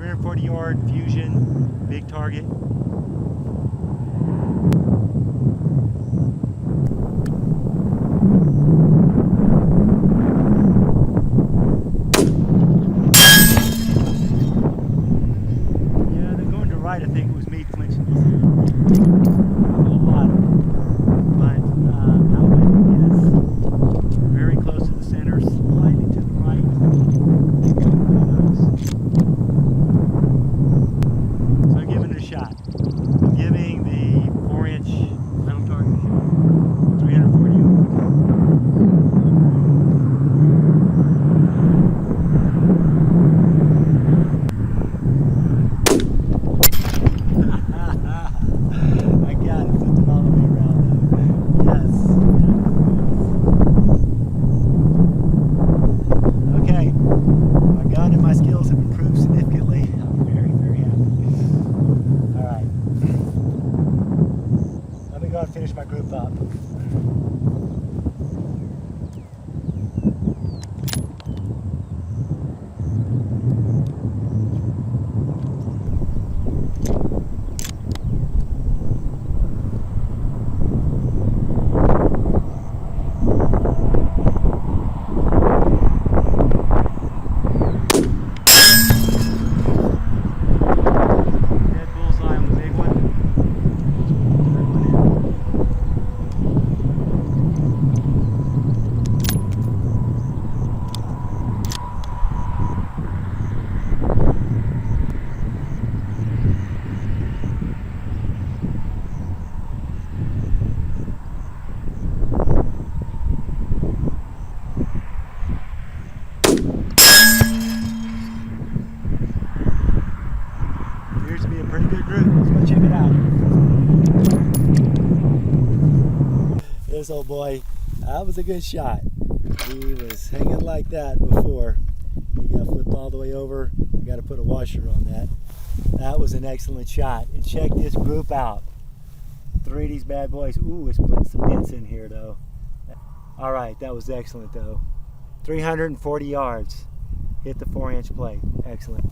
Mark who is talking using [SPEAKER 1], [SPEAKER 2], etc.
[SPEAKER 1] 340 yard Fusion, big target. Yeah, they're going to right. I think it was me clinching these here. A lot. But that one is very close to the center, slightly to the right. So giving it a shot. Giving the 4-inch metal target a shot. 340 yards. I got it. Flipped it all the way around though. Yes. Okay. My gun and my skills have improved significantly. I'm very, very happy. Alright. Let me go and finish my group up. Dead bullseye on the big one. Appears to be a pretty good group. Let's go check it out. This old boy, that was a good shot. He was hanging like that before. He got flipped all the way over. I got to put a washer on that. That was an excellent shot. And check this group out. 3 of these bad boys. Ooh, it's putting some dents in here though. All right, that was excellent though. 340 yards. Hit the 4-inch plate. Excellent.